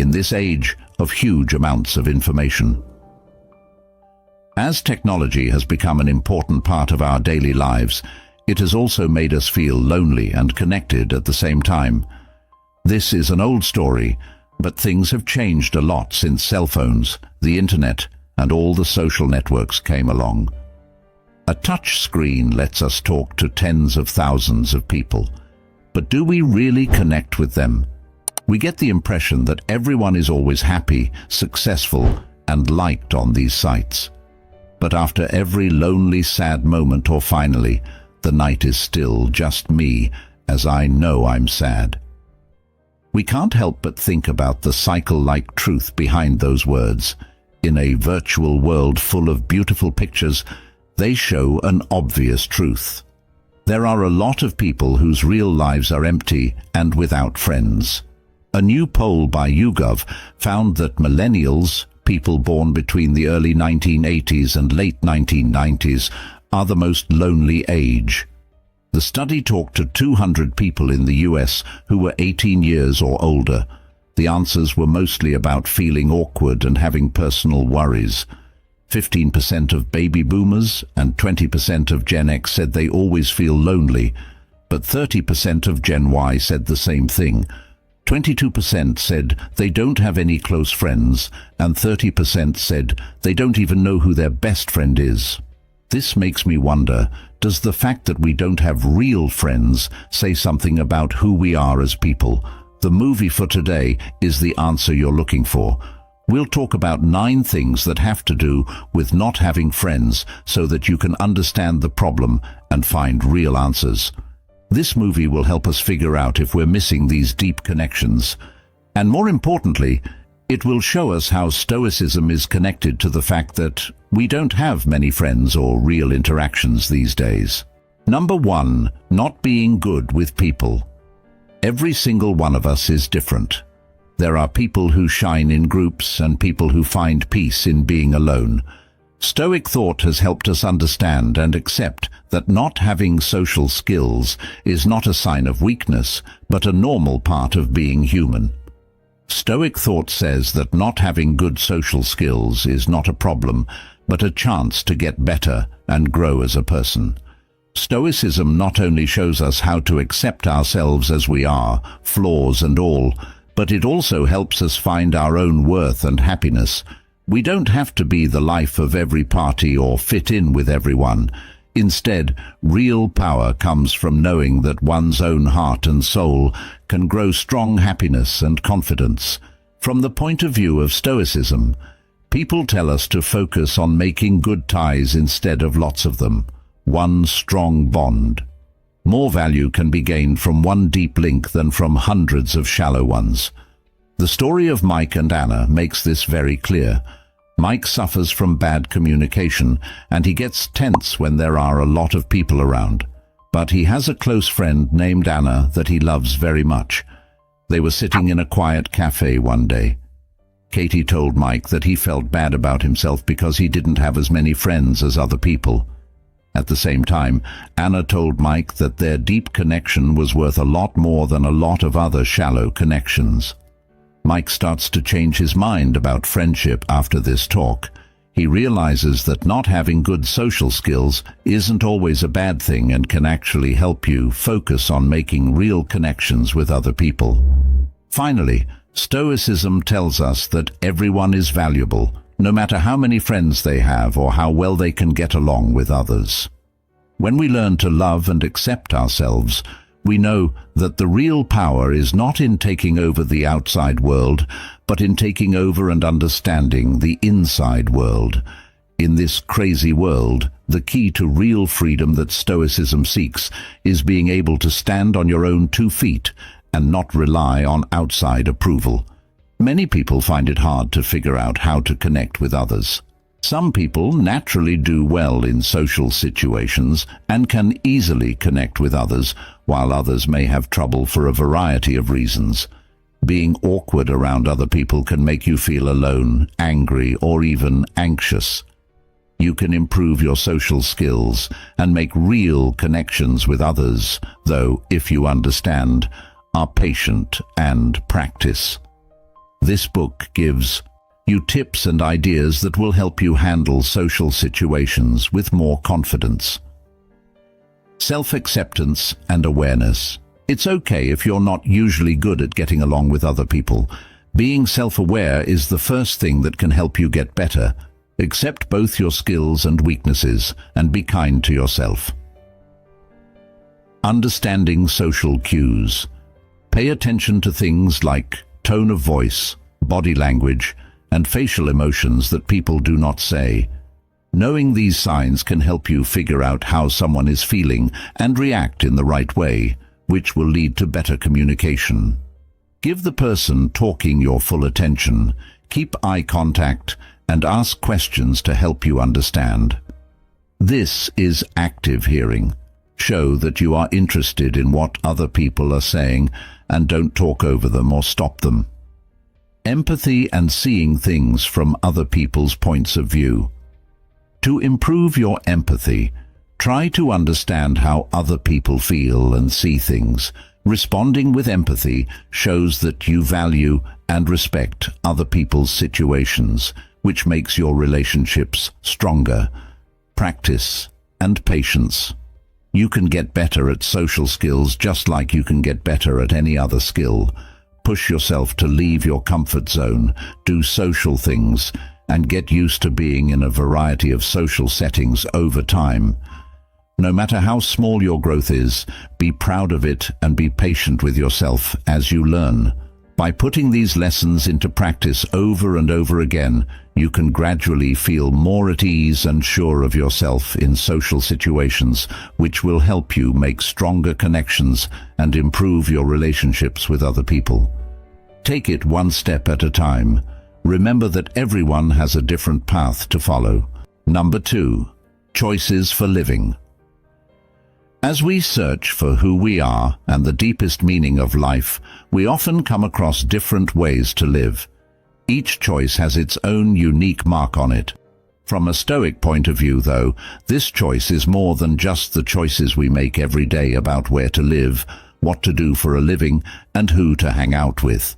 in this age of huge amounts of information. As technology has become an important part of our daily lives, it has also made us feel lonely and connected at the same time. This is an old story, but things have changed a lot since cell phones, the internet, and all the social networks came along. A touch screen lets us talk to tens of thousands of people. But do we really connect with them? We get the impression that everyone is always happy, successful, and liked on these sites. But after every lonely, sad moment, or finally, the night is still just me, as I know I'm sad. We can't help but think about the cycle-like truth behind those words. In a virtual world full of beautiful pictures, they show an obvious truth. There are a lot of people whose real lives are empty and without friends. A new poll by YouGov found that millennials, people born between the early 1980s and late 1990s, are the most lonely age. The study talked to 200 people in the US who were 18 years or older. The answers were mostly about feeling awkward and having personal worries. 15% of baby boomers and 20% of Gen X said they always feel lonely, but 30% of Gen Y said the same thing. 22% said they don't have any close friends, and 30% said they don't even know who their best friend is. This makes me wonder, does the fact that we don't have real friends say something about who we are as people? The movie for today is the answer you're looking for. We'll talk about 9 things that have to do with not having friends so that you can understand the problem and find real answers. This movie will help us figure out if we're missing these deep connections. And more importantly, it will show us how Stoicism is connected to the fact that we don't have many friends or real interactions these days. Number 1, not being good with people. Every single one of us is different. There are people who shine in groups and people who find peace in being alone. Stoic thought has helped us understand and accept that not having social skills is not a sign of weakness, but a normal part of being human. Stoic thought says that not having good social skills is not a problem, but a chance to get better and grow as a person. Stoicism not only shows us how to accept ourselves as we are, flaws and all, but it also helps us find our own worth and happiness. We don't have to be the life of every party or fit in with everyone. Instead, real power comes from knowing that one's own heart and soul can grow strong happiness and confidence. From the point of view of Stoicism, people tell us to focus on making good ties instead of lots of them. One strong bond. More value can be gained from one deep link than from hundreds of shallow ones. The story of Mike and Anna makes this very clear. Mike suffers from bad communication, and he gets tense when there are a lot of people around. But he has a close friend named Anna that he loves very much. They were sitting in a quiet cafe one day. Katie told Mike that he felt bad about himself because he didn't have as many friends as other people. At the same time, Anna told Mike that their deep connection was worth a lot more than a lot of other shallow connections. Mike starts to change his mind about friendship after this talk. He realizes that not having good social skills isn't always a bad thing and can actually help you focus on making real connections with other people. Finally, Stoicism tells us that everyone is valuable, no matter how many friends they have or how well they can get along with others. When we learn to love and accept ourselves, we know that the real power is not in taking over the outside world, but in taking over and understanding the inside world. In this crazy world, the key to real freedom that Stoicism seeks is being able to stand on your own 2 feet and not rely on outside approval. Many people find it hard to figure out how to connect with others. Some people naturally do well in social situations and can easily connect with others, while others may have trouble for a variety of reasons. Being awkward around other people can make you feel alone, angry, or even anxious. You can improve your social skills and make real connections with others, though, if you understand, are patient and practice. This book gives you tips and ideas that will help you handle social situations with more confidence. Self-acceptance and awareness. It's okay if you're not usually good at getting along with other people. Being self-aware is the first thing that can help you get better. Accept both your skills and weaknesses and be kind to yourself. Understanding social cues. Pay attention to things like tone of voice, body language, and facial emotions that people do not say. Knowing these signs can help you figure out how someone is feeling and react in the right way, which will lead to better communication. Give the person talking your full attention, keep eye contact, and ask questions to help you understand. This is active hearing. Show that you are interested in what other people are saying and don't talk over them or stop them. Empathy and seeing things from other people's points of view. To improve your empathy, try to understand how other people feel and see things. Responding with empathy shows that you value and respect other people's situations, which makes your relationships stronger. Practice and patience. You can get better at social skills just like you can get better at any other skill. Push yourself to leave your comfort zone, do social things, and get used to being in a variety of social settings over time. No matter how small your growth is, be proud of it and be patient with yourself as you learn. By putting these lessons into practice over and over again, you can gradually feel more at ease and sure of yourself in social situations, which will help you make stronger connections and improve your relationships with other people. Take it one step at a time. Remember that everyone has a different path to follow. Number 2, choices for living. As we search for who we are and the deepest meaning of life, we often come across different ways to live. Each choice has its own unique mark on it. From a Stoic point of view, though, this choice is more than just the choices we make every day about where to live, what to do for a living, and who to hang out with.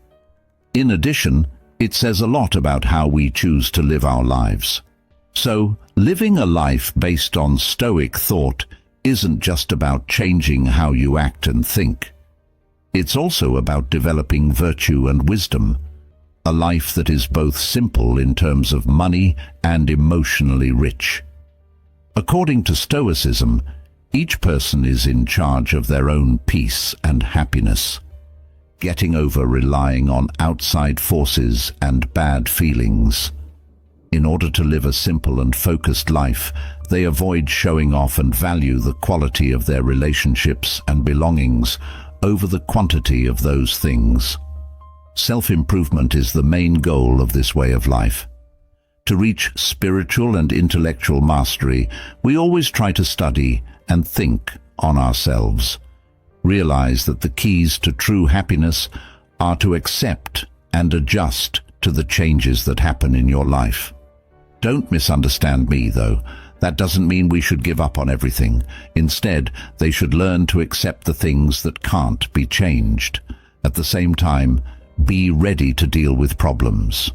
In addition, it says a lot about how we choose to live our lives. So, living a life based on Stoic thought isn't just about changing how you act and think. It's also about developing virtue and wisdom, a life that is both simple in terms of money and emotionally rich. According to Stoicism, each person is in charge of their own peace and happiness. Getting over relying on outside forces and bad feelings. In order to live a simple and focused life, they avoid showing off and value the quality of their relationships and belongings over the quantity of those things. Self-improvement is the main goal of this way of life. To reach spiritual and intellectual mastery, we always try to study and think on ourselves. Realize that the keys to true happiness are to accept and adjust to the changes that happen in your life. Don't misunderstand me, though. That doesn't mean we should give up on everything. Instead, they should learn to accept the things that can't be changed. At the same time, be ready to deal with problems.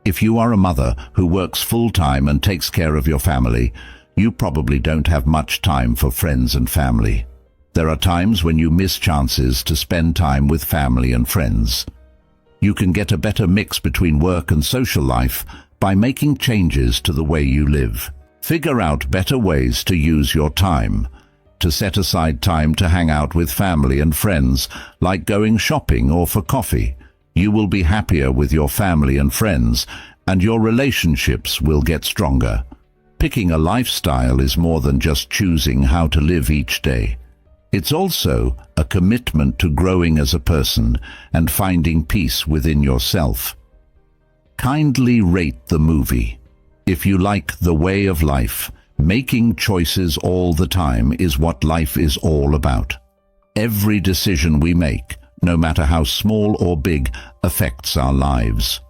If you are a mother who works full-time and takes care of your family, you probably don't have much time for friends and family. There are times when you miss chances to spend time with family and friends. You can get a better mix between work and social life by making changes to the way you live. Figure out better ways to use your time, to set aside time to hang out with family and friends, like going shopping or for coffee. You will be happier with your family and friends, and your relationships will get stronger. Picking a lifestyle is more than just choosing how to live each day. It's also a commitment to growing as a person and finding peace within yourself. Kindly rate the movie. If you like The Way of Life, making choices all the time is what life is all about. Every decision we make, no matter how small or big, affects our lives.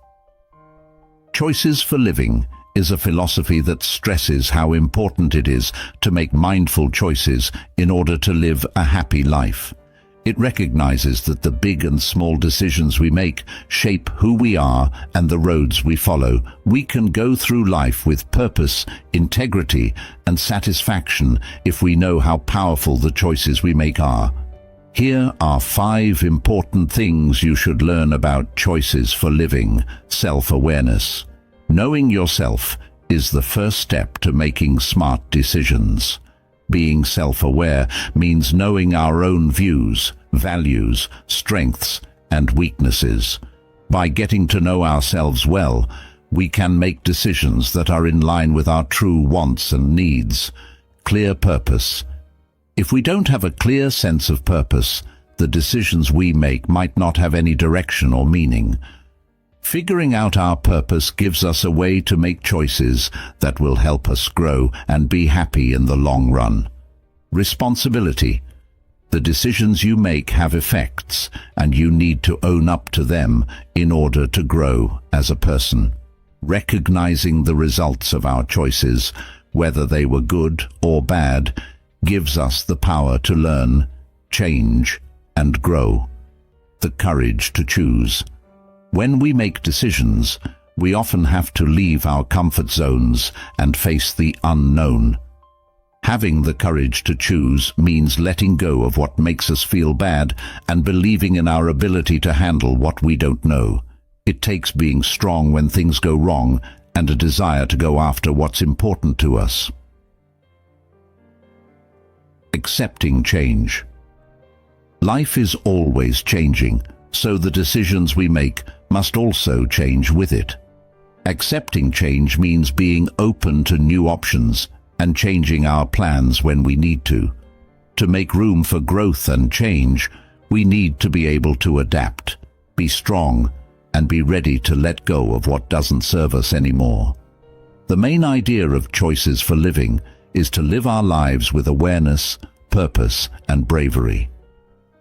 Choices for living is a philosophy that stresses how important it is to make mindful choices in order to live a happy life. It recognizes that the big and small decisions we make shape who we are and the roads we follow. We can go through life with purpose, integrity, and satisfaction if we know how powerful the choices we make are. Here are 5 important things you should learn about choices for living. Self-awareness. Knowing yourself is the first step to making smart decisions. Being self-aware means knowing our own views, values, strengths, and weaknesses. By getting to know ourselves well, we can make decisions that are in line with our true wants and needs. Clear purpose. If we don't have a clear sense of purpose, the decisions we make might not have any direction or meaning. Figuring out our purpose gives us a way to make choices that will help us grow and be happy in the long run. Responsibility. The decisions you make have effects, and you need to own up to them in order to grow as a person. Recognizing the results of our choices, whether they were good or bad, gives us the power to learn, change, and grow. The courage to choose. When we make decisions, we often have to leave our comfort zones and face the unknown. Having the courage to choose means letting go of what makes us feel bad and believing in our ability to handle what we don't know. It takes being strong when things go wrong and a desire to go after what's important to us. Accepting change. Life is always changing, so the decisions we make must also change with it. Accepting change means being open to new options and changing our plans when we need to. To make room for growth and change, we need to be able to adapt, be strong, and be ready to let go of what doesn't serve us anymore. The main idea of choices for living is to live our lives with awareness, purpose, and bravery.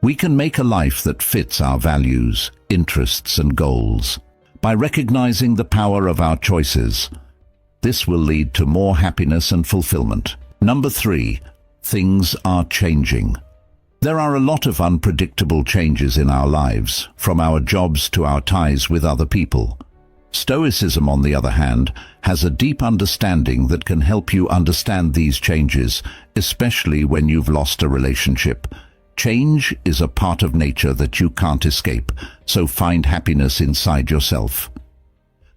We can make a life that fits our values, interests, and goals. By recognizing the power of our choices, this will lead to more happiness and fulfillment. Number 3, things are changing. There are a lot of unpredictable changes in our lives, from our jobs to our ties with other people. Stoicism, on the other hand, has a deep understanding that can help you understand these changes, especially when you've lost a relationship. Change is a part of nature that you can't escape, so find happiness inside yourself.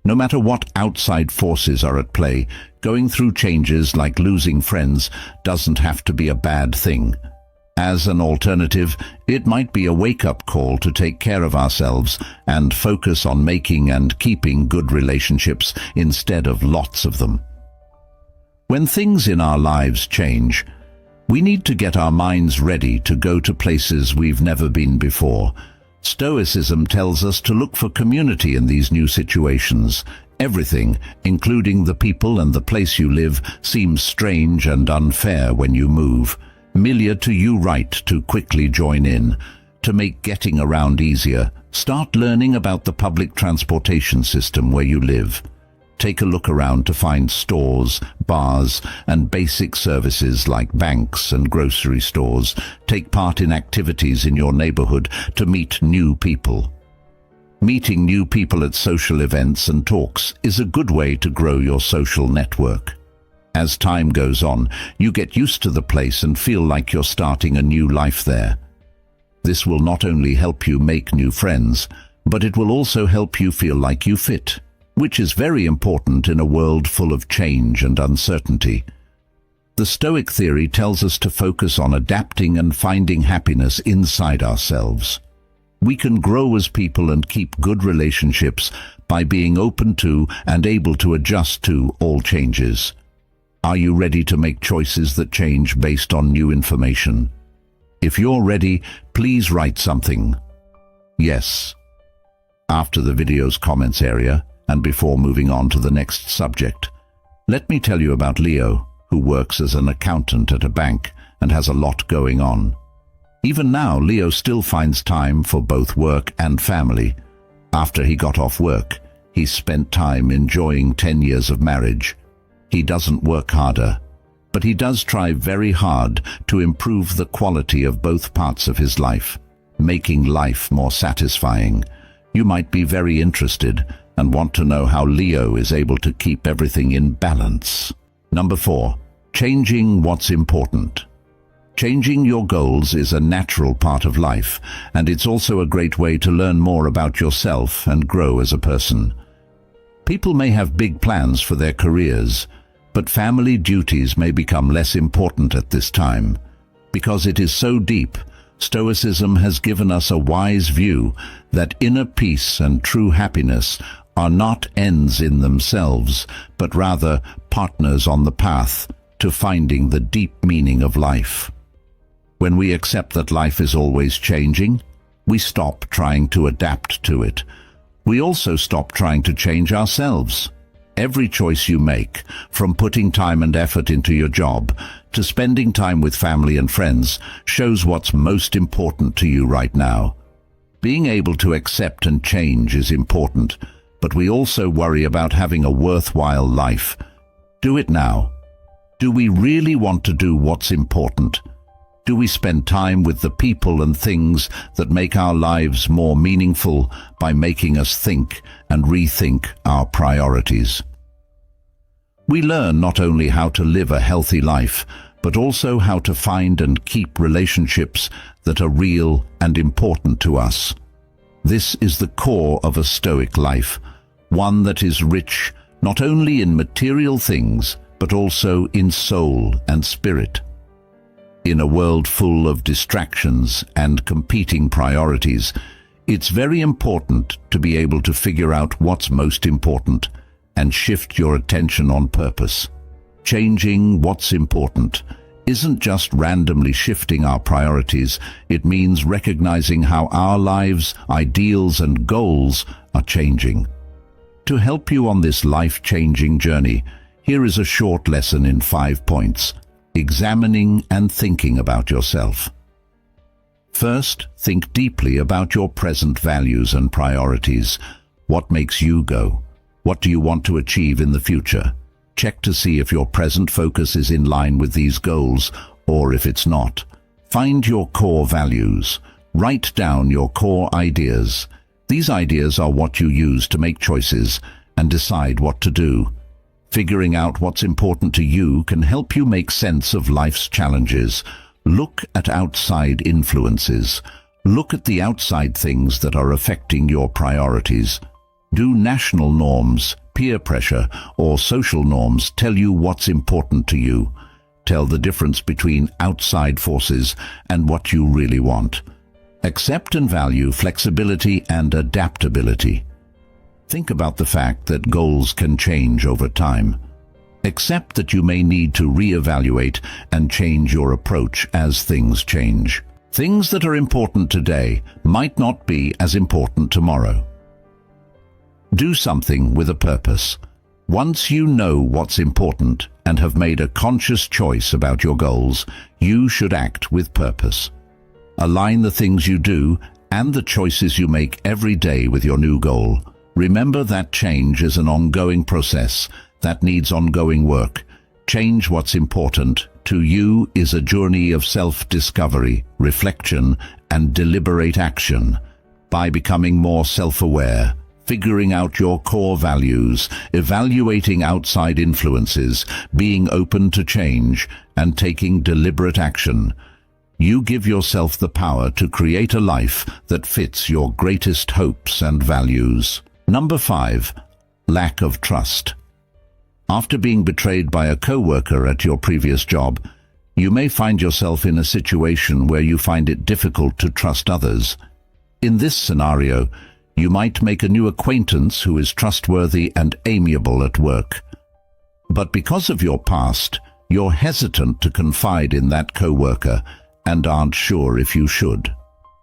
No matter what outside forces are at play, going through changes like losing friends doesn't have to be a bad thing. As an alternative, it might be a wake-up call to take care of ourselves and focus on making and keeping good relationships instead of lots of them. When things in our lives change, we need to get our minds ready to go to places we've never been before. Stoicism tells us to look for community in these new situations. Everything, including the people and the place you live, seems strange and unfair when you move. Milia to you right to quickly join in. To make getting around easier, start learning about the public transportation system where you live. Take a look around to find stores, bars, and basic services like banks and grocery stores. Take part in activities in your neighborhood to meet new people. Meeting new people at social events and talks is a good way to grow your social network. As time goes on, you get used to the place and feel like you're starting a new life there. This will not only help you make new friends, but it will also help you feel like you fit, which is very important in a world full of change and uncertainty. The Stoic theory tells us to focus on adapting and finding happiness inside ourselves. We can grow as people and keep good relationships by being open to and able to adjust to all changes. Are you ready to make choices that change based on new information? If you're ready, please write something. Yes. After the video's comments area, and before moving on to the next subject, let me tell you about Leo, who works as an accountant at a bank and has a lot going on. Even now, Leo still finds time for both work and family. After he got off work, he spent time enjoying 10 years of marriage. He doesn't work harder, but he does try very hard to improve the quality of both parts of his life. making life more satisfying. You might be very interested and want to know how Leo is able to keep everything in balance. Number 4. Changing what's important. Changing your goals is a natural part of life, and it's also a great way to learn more about yourself and grow as a person. People may have big plans for their careers, but family duties may become less important at this time. Because it is so deep, Stoicism has given us a wise view that inner peace and true happiness are not ends in themselves, but rather partners on the path to finding the deep meaning of life. When we accept that life is always changing, we stop trying to adapt to it. We also stop trying to change ourselves. Every choice you make, from putting time and effort into your job to spending time with family and friends, shows what's most important to you right now. Being able to accept and change is important, but we also worry about having a worthwhile life. Do it now. Do we really want to do what's important? Do we spend time with the people and things that make our lives more meaningful by making us think and rethink our priorities? We learn not only how to live a healthy life, but also how to find and keep relationships that are real and important to us. This is the core of a Stoic life, one that is rich not only in material things, but also in soul and spirit. In a world full of distractions and competing priorities, it's very important to be able to figure out what's most important and shift your attention on purpose. Changing what's important isn't just randomly shifting our priorities, it means recognizing how our lives, ideals, and goals are changing. To help you on this life-changing journey, here is a short lesson in 5 points. Examining and thinking about yourself. First, think deeply about your present values and priorities. What makes you go? What do you want to achieve in the future? Check to see if your present focus is in line with these goals, or if it's not. Find your core values. Write down your core ideas. These ideas are what you use to make choices and decide what to do. Figuring out what's important to you can help you make sense of life's challenges. Look at outside influences. Look at the outside things that are affecting your priorities. Do national norms, peer pressure, or social norms tell you what's important to you? Tell the difference between outside forces and what you really want. Accept and value flexibility and adaptability. Think about the fact that goals can change over time. Accept that you may need to reevaluate and change your approach as things change. Things that are important today might not be as important tomorrow. Do something with a purpose. Once you know what's important and have made a conscious choice about your goals, you should act with purpose. Align the things you do and the choices you make every day with your new goal. Remember that change is an ongoing process that needs ongoing work. Change what's important to you is a journey of self-discovery, reflection, and deliberate action. By becoming more self-aware, figuring out your core values, evaluating outside influences, being open to change, and taking deliberate action, you give yourself the power to create a life that fits your greatest hopes and values. Number 5. Lack of trust. After being betrayed by a coworker at your previous job, you may find yourself in a situation where you find it difficult to trust others. In this scenario, you might make a new acquaintance who is trustworthy and amiable at work. But because of your past, you're hesitant to confide in that coworker and aren't sure if you should.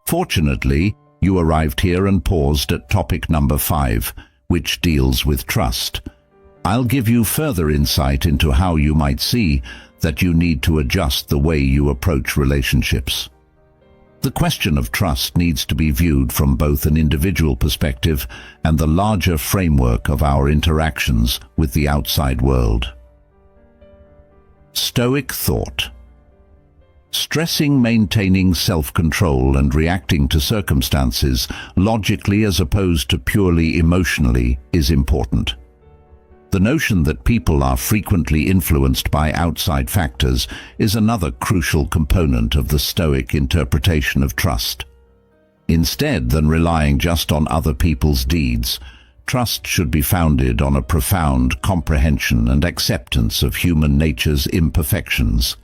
Fortunately, you arrived here and paused at topic number 5, which deals with trust. I'll give you further insight into how you might see that you need to adjust the way you approach relationships. The question of trust needs to be viewed from both an individual perspective and the larger framework of our interactions with the outside world. Stoic thought. Stressing maintaining self-control and reacting to circumstances logically as opposed to purely emotionally is important. The notion that people are frequently influenced by outside factors is another crucial component of the Stoic interpretation of trust. Instead than relying just on other people's deeds, trust should be founded on a profound comprehension and acceptance of human nature's imperfections.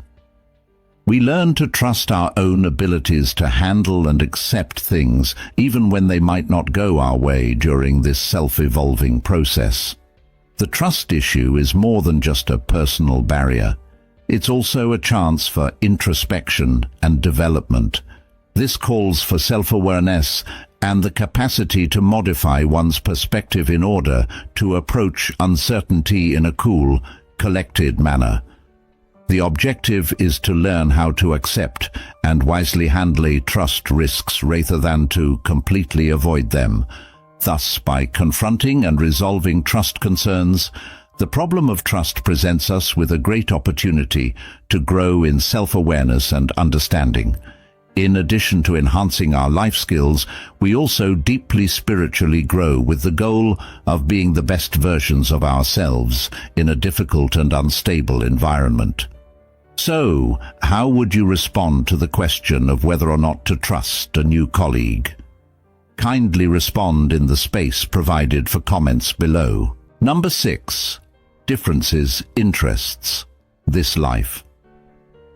We learn to trust our own abilities to handle and accept things, even when they might not go our way during this self-evolving process. The trust issue is more than just a personal barrier. It's also a chance for introspection and development. This calls for self-awareness and the capacity to modify one's perspective in order to approach uncertainty in a cool, collected manner. The objective is to learn how to accept and wisely handle trust risks rather than to completely avoid them. Thus, by confronting and resolving trust concerns, the problem of trust presents us with a great opportunity to grow in self-awareness and understanding. In addition to enhancing our life skills, we also deeply spiritually grow with the goal of being the best versions of ourselves in a difficult and unstable environment. So, how would you respond to the question of whether or not to trust a new colleague? Kindly respond in the space provided for comments below. Number 6. Differences, interests. This life.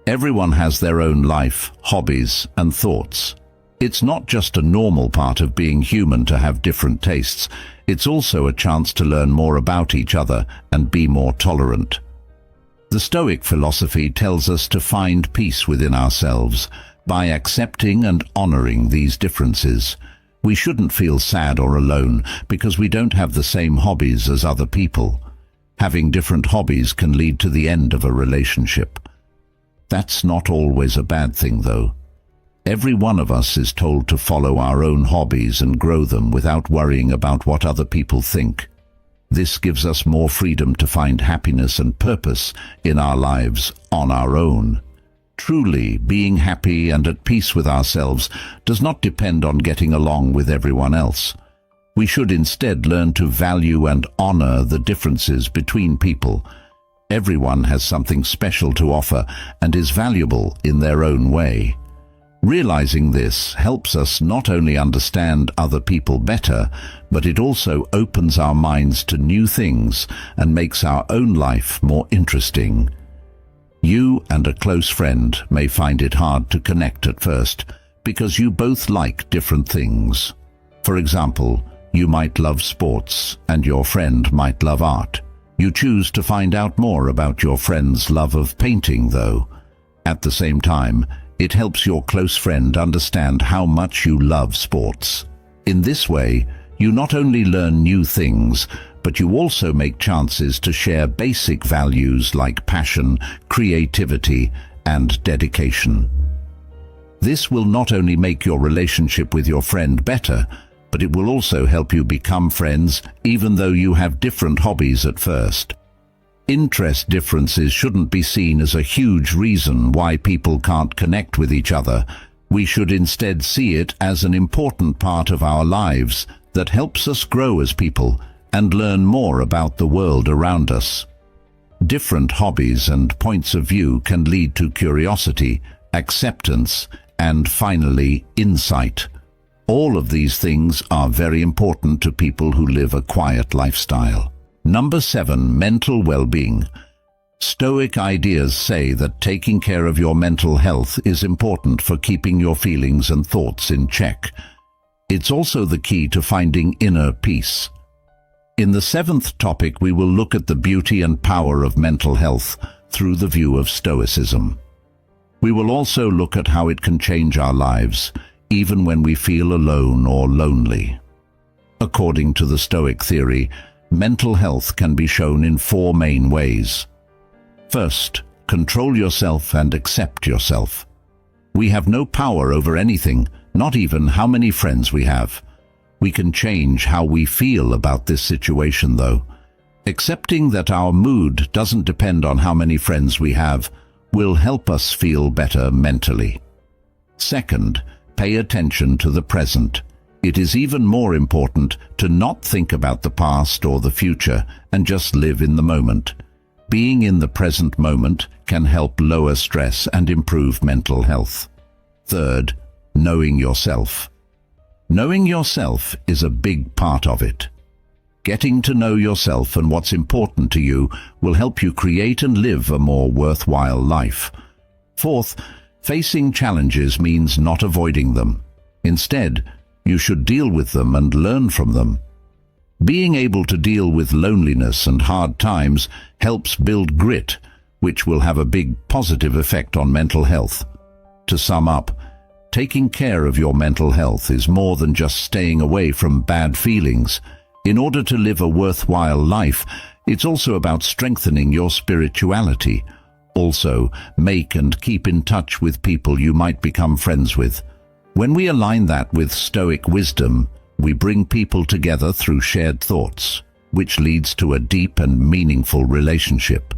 Everyone has their own life, hobbies, and thoughts. It's not just a normal part of being human to have different tastes. It's also a chance to learn more about each other and be more tolerant. The Stoic philosophy tells us to find peace within ourselves by accepting and honoring these differences. We shouldn't feel sad or alone because we don't have the same hobbies as other people. Having different hobbies can lead to the end of a relationship. That's not always a bad thing, though. Every one of us is told to follow our own hobbies and grow them without worrying about what other people think. This gives us more freedom to find happiness and purpose in our lives on our own. Truly, being happy and at peace with ourselves does not depend on getting along with everyone else. We should instead learn to value and honor the differences between people. Everyone has something special to offer and is valuable in their own way. Realizing this helps us not only understand other people better, but it also opens our minds to new things and makes our own life more interesting. You and a close friend may find it hard to connect at first because you both like different things. For example, you might love sports and your friend might love art. You choose to find out more about your friend's love of painting, though. At the same time, it helps your close friend understand how much you love sports. In this way, you not only learn new things, but you also make chances to share basic values like passion, creativity, and dedication. This will not only make your relationship with your friend better, but it will also help you become friends even though you have different hobbies at first. Interest differences shouldn't be seen as a huge reason why people can't connect with each other. We should instead see it as an important part of our lives that helps us grow as people and learn more about the world around us. Different hobbies and points of view can lead to curiosity, acceptance, and finally, insight. All of these things are very important to people who live a quiet lifestyle. Number 7. Mental well-being. Stoic ideas say that taking care of your mental health is important for keeping your feelings and thoughts in check. It's also the key to finding inner peace. In the 7th topic, we will look at the beauty and power of mental health through the view of Stoicism. We will also look at how it can change our lives, even when we feel alone or lonely. According to the Stoic theory, mental health can be shown in 4 main ways. First, control yourself and accept yourself. We have no power over anything, not even how many friends we have. We can change how we feel about this situation, though. Accepting that our mood doesn't depend on how many friends we have will help us feel better mentally. Second, pay attention to the present. It is even more important to not think about the past or the future and just live in the moment. Being in the present moment can help lower stress and improve mental health. Third, knowing yourself. Knowing yourself is a big part of it. Getting to know yourself and what's important to you will help you create and live a more worthwhile life. Fourth, facing challenges means not avoiding them. Instead, you should deal with them and learn from them. Being able to deal with loneliness and hard times helps build grit, which will have a big positive effect on mental health. To sum up, taking care of your mental health is more than just staying away from bad feelings. In order to live a worthwhile life, it's also about strengthening your spirituality. Also, make and keep in touch with people you might become friends with. When we align that with Stoic wisdom, we bring people together through shared thoughts, which leads to a deep and meaningful relationship.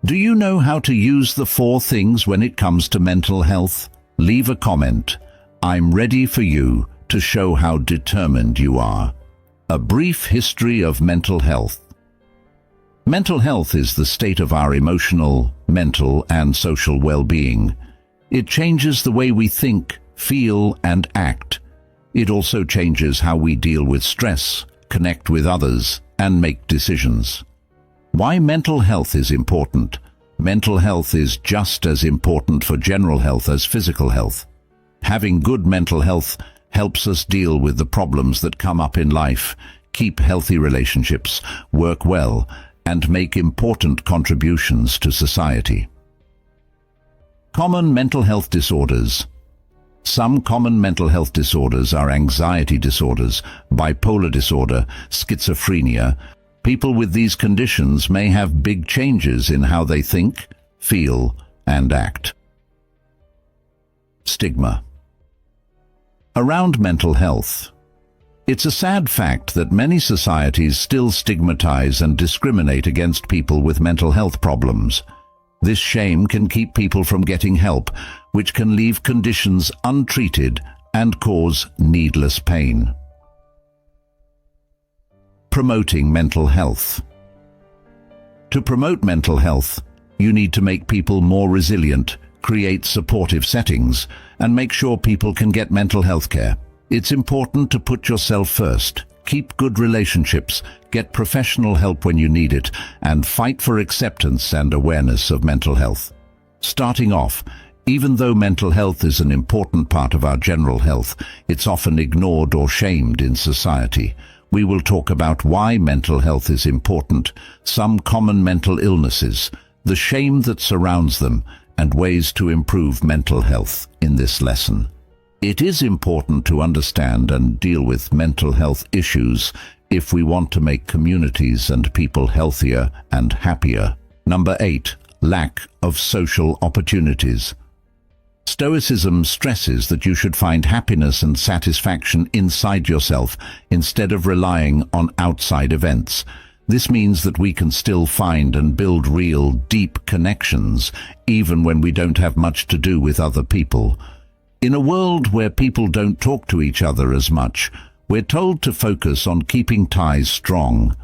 Do you know how to use the 4 things when it comes to mental health? Leave a comment. I'm ready for you to show how determined you are. A brief history of mental health. Mental health is the state of our emotional, mental, and social well-being. It changes the way we think, feel, and act. It also changes how we deal with stress, connect with others, and make decisions. Why mental health is important? Mental health is just as important for general health as physical health. Having good mental health helps us deal with the problems that come up in life, keep healthy relationships, work well, and make important contributions to society. Common mental health disorders. Some common mental health disorders are anxiety disorders, bipolar disorder, schizophrenia. People with these conditions may have big changes in how they think, feel, and act. Stigma. Around mental health. It's a sad fact that many societies still stigmatize and discriminate against people with mental health problems. This shame can keep people from getting help, which can leave conditions untreated and cause needless pain. Promoting mental health. To promote mental health, you need to make people more resilient, create supportive settings, and make sure people can get mental health care. It's important to put yourself first, keep good relationships, get professional help when you need it, and fight for acceptance and awareness of mental health. Starting off, even though mental health is an important part of our general health, it's often ignored or shamed in society. We will talk about why mental health is important, some common mental illnesses, the shame that surrounds them, and ways to improve mental health in this lesson. It is important to understand and deal with mental health issues if we want to make communities and people healthier and happier. Number 8. Lack of social opportunities. Stoicism stresses that you should find happiness and satisfaction inside yourself instead of relying on outside events. This means that we can still find and build real, deep connections, even when we don't have much to do with other people. In a world where people don't talk to each other as much, we're told to focus on keeping ties strong.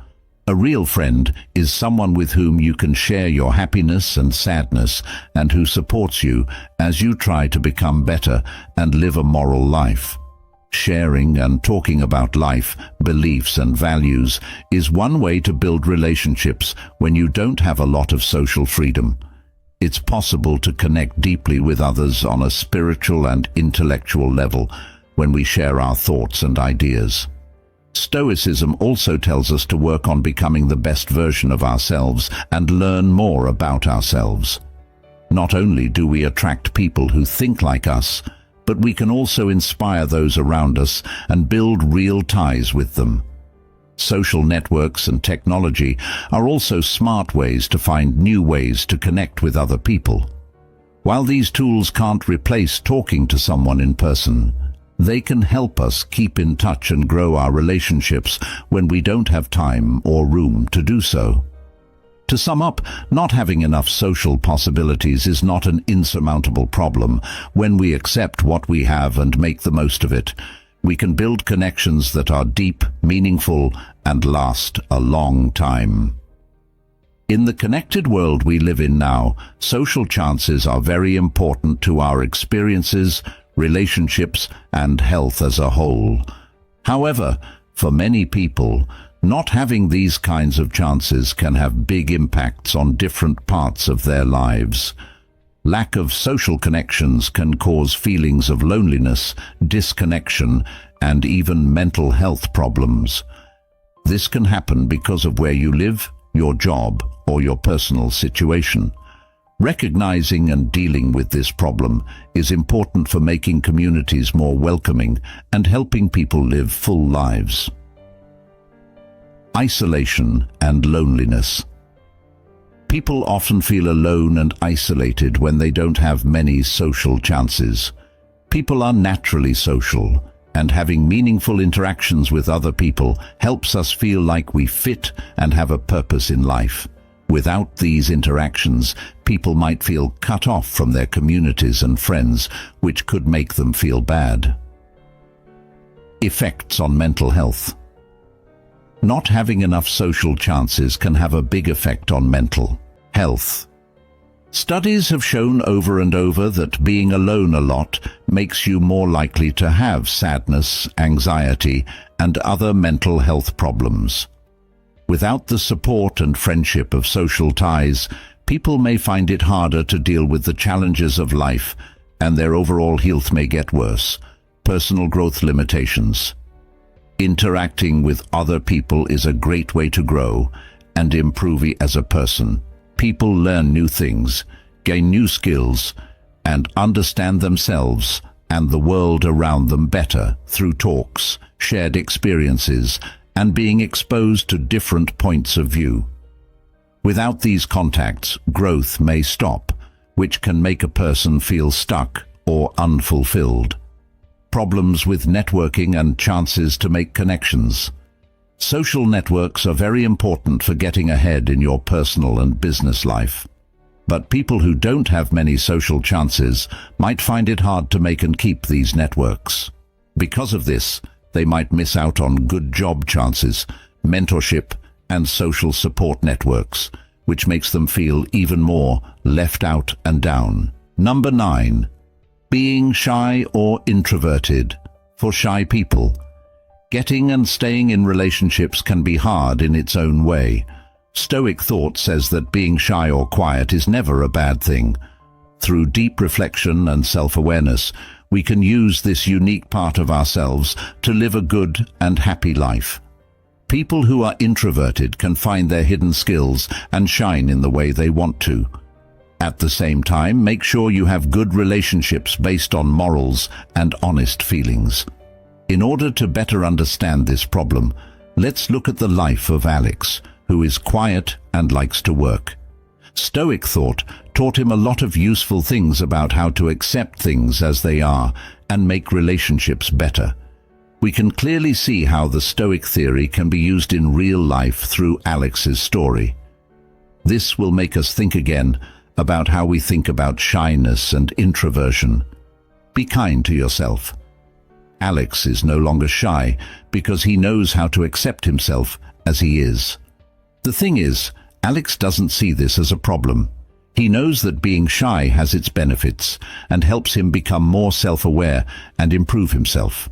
A real friend is someone with whom you can share your happiness and sadness and who supports you as you try to become better and live a moral life. Sharing and talking about life, beliefs and values is one way to build relationships when you don't have a lot of social freedom. It's possible to connect deeply with others on a spiritual and intellectual level when we share our thoughts and ideas. Stoicism also tells us to work on becoming the best version of ourselves and learn more about ourselves. Not only do we attract people who think like us, but we can also inspire those around us and build real ties with them. Social networks and technology are also smart ways to find new ways to connect with other people. While these tools can't replace talking to someone in person, they can help us keep in touch and grow our relationships when we don't have time or room to do so. To sum up, not having enough social possibilities is not an insurmountable problem. When we accept what we have and make the most of it, we can build connections that are deep, meaningful, and last a long time. In the connected world we live in now, social chances are very important to our experiences, relationships, and health as a whole. However, for many people, not having these kinds of chances can have big impacts on different parts of their lives. Lack of social connections can cause feelings of loneliness, disconnection, and even mental health problems. This can happen because of where you live, your job, or your personal situation. Recognizing and dealing with this problem is important for making communities more welcoming and helping people live full lives. Isolation and loneliness. People often feel alone and isolated when they don't have many social chances. People are naturally social, and having meaningful interactions with other people helps us feel like we fit and have a purpose in life. Without these interactions, people might feel cut off from their communities and friends, which could make them feel bad. Effects on mental health. Not having enough social chances can have a big effect on mental health. Studies have shown over and over that being alone a lot makes you more likely to have sadness, anxiety, and other mental health problems. Without the support and friendship of social ties, people may find it harder to deal with the challenges of life, and their overall health may get worse. Personal growth limitations. Interacting with other people is a great way to grow and improve as a person. People learn new things, gain new skills, and understand themselves and the world around them better through talks, shared experiences, and being exposed to different points of view. Without these contacts, growth may stop, which can make a person feel stuck or unfulfilled. Problems with networking and chances to make connections. Social networks are very important for getting ahead in your personal and business life. But people who don't have many social chances might find it hard to make and keep these networks. Because of this, they might miss out on good job chances, mentorship, and social support networks, which makes them feel even more left out and down. Number 9. Being shy or introverted. For shy people, getting and staying in relationships can be hard in its own way. Stoic thought says that being shy or quiet is never a bad thing. Through deep reflection and self-awareness, we can use this unique part of ourselves to live a good and happy life. People who are introverted can find their hidden skills and shine in the way they want to. At the same time, make sure you have good relationships based on morals and honest feelings. In order to better understand this problem, let's look at the life of Alex, who is quiet and likes to work. Stoic thought taught him a lot of useful things about how to accept things as they are and make relationships better. We can clearly see how the Stoic theory can be used in real life through Alex's story. This will make us think again about how we think about shyness and introversion. Be kind to yourself. Alex is no longer shy because he knows how to accept himself as he is. The thing is, Alex doesn't see this as a problem. He knows that being shy has its benefits and helps him become more self-aware and improve himself.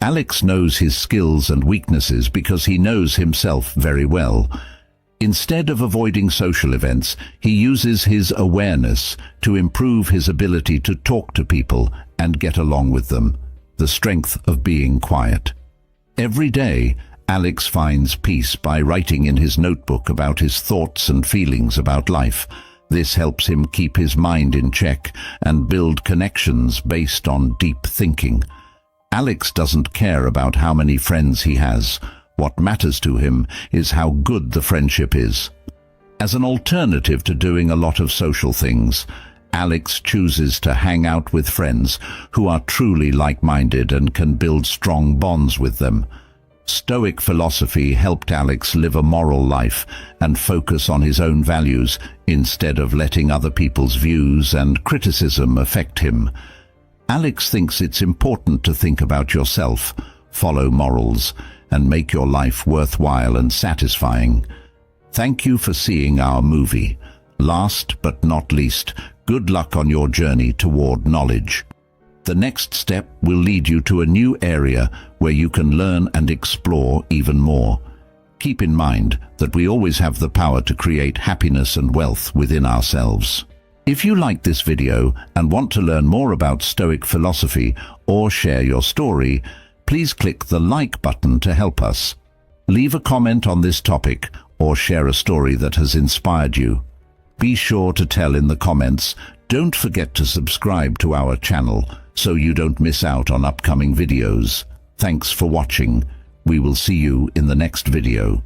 Alex knows his skills and weaknesses because he knows himself very well. Instead of avoiding social events, he uses his awareness to improve his ability to talk to people and get along with them. The strength of being quiet. Every day, Alex finds peace by writing in his notebook about his thoughts and feelings about life. This helps him keep his mind in check and build connections based on deep thinking. Alex doesn't care about how many friends he has. What matters to him is how good the friendship is. As an alternative to doing a lot of social things, Alex chooses to hang out with friends who are truly like-minded and can build strong bonds with them. Stoic philosophy helped Alex live a moral life and focus on his own values instead of letting other people's views and criticism affect him. Alex thinks it's important to think about yourself, follow morals, and make your life worthwhile and satisfying. Thank you for seeing our movie. Last but not least, good luck on your journey toward knowledge. The next step will lead you to a new area where you can learn and explore even more. Keep in mind that we always have the power to create happiness and wealth within ourselves. If you like this video and want to learn more about Stoic philosophy or share your story, please click the like button to help us. Leave a comment on this topic or share a story that has inspired you. Be sure to tell in the comments. Don't forget to subscribe to our channel so you don't miss out on upcoming videos. Thanks for watching. We will see you in the next video.